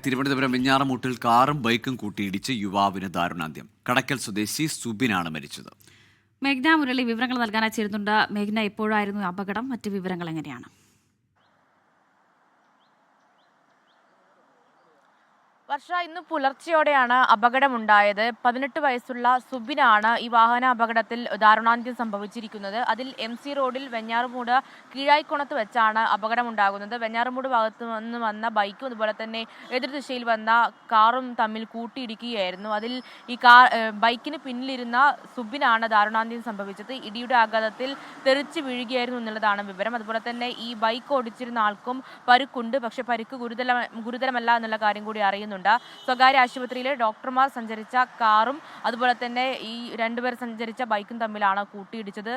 തിരുവനന്തപുരം വെഞ്ഞാറമൂട്ടിൽ കാറും ബൈക്കും കൂട്ടിയിടിച്ച് യുവാവിന് ദാരുണാന്ത്യം. കടക്കൽ സ്വദേശി സുബിനാണ് മരിച്ചത്. മേഘ്ന മുരളി വിവരങ്ങൾ നൽകാനായി ചേരുന്നുണ്ട്. മേഘ്ന, എപ്പോഴായിരുന്നു അപകടം? മറ്റ് വിവരങ്ങൾ എങ്ങനെയാണ്? വർഷ, ഇന്ന് പുലർച്ചെയോടെയാണ് അപകടമുണ്ടായത്. 18 വയസ്സുള്ള സുബിനാണ് ഈ വാഹന അപകടത്തിൽ ദാരുണാന്ത്യം സംഭവിച്ചിരിക്കുന്നത്. അതിൽ MC റോഡിൽ വെഞ്ഞാറമൂട് കീഴായിക്കുണത്ത് വെച്ചാണ് അപകടമുണ്ടാകുന്നത്. വെഞ്ഞാറമൂട് ഭാഗത്ത് നിന്ന് വന്ന ബൈക്കും അതുപോലെ തന്നെ എതിർദിശയിൽ വന്ന കാറും തമ്മിൽ കൂട്ടിയിടിക്കുകയായിരുന്നു. അതിൽ ഈ ബൈക്കിന് പിന്നിലിരുന്ന സുബിനാണ് ദാരുണാന്ത്യം സംഭവിച്ചത്. ഇടിയുടെ ആഘാതത്തിൽ തെറിച്ച് വീഴുകയായിരുന്നു എന്നുള്ളതാണ് വിവരം. അതുപോലെ തന്നെ ഈ ബൈക്ക് ഓടിച്ചിരുന്ന ആൾക്കും പരുക്കുണ്ട്. പക്ഷേ പരുക്ക് ഗുരുതരമല്ല എന്നുള്ള കാര്യം കൂടി അറിയുന്നുണ്ട്. സ്വകാര്യ ആശുപത്രിയിലെ ഡോക്ടർമാർ സഞ്ചരിച്ച കാറും അതുപോലെ തന്നെ ഈ രണ്ടുപേർ സഞ്ചരിച്ച ബൈക്കും തമ്മിലാണ് കൂട്ടിയിടിച്ചത്.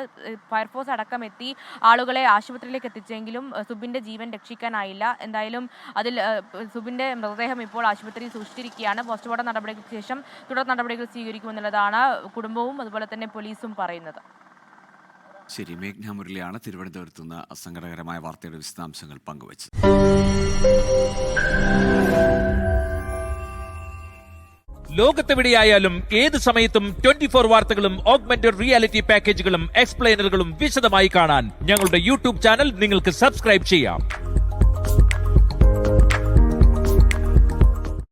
ഫയർഫോഴ്സ് അടക്കം എത്തി ആളുകളെ ആശുപത്രിയിലേക്ക് എത്തിച്ചെങ്കിലും സുബിന്റെ ജീവൻ രക്ഷിക്കാനായില്ല. എന്തായാലും അതിൽ സുബിന്റെ മൃതദേഹം ഇപ്പോൾ ആശുപത്രിയിൽ സൂക്ഷിച്ചിരിക്കുകയാണ്. പോസ്റ്റ്മോർട്ടം നടപടിക്ക് ശേഷം തുടർ നടപടികൾ സ്വീകരിക്കുമെന്നുള്ളതാണ് കുടുംബവും അതുപോലെ തന്നെ പോലീസും പറയുന്നത്. ശരി, മേഘ്ന മുരളിയാണ് തിരുവനന്തപുരത്ത് നിന്ന് സങ്കടകരമായ വാർത്തയുടെ വിശദാംശങ്ങൾ പങ്കുവച്ചത്. ലോകത്തെവിടെയായാലും ഏത് സമയത്തും 24 വാർത്തകളും ഓഗ്മെന്റഡ് റിയാലിറ്റി പാക്കേജുകളും എക്സ്പ്ലെയിനറുകളും വിശദമായി കാണാൻ ഞങ്ങളുടെ YouTube ചാനൽ നിങ്ങൾക്ക് സബ്സ്ക്രൈബ് ചെയ്യാം.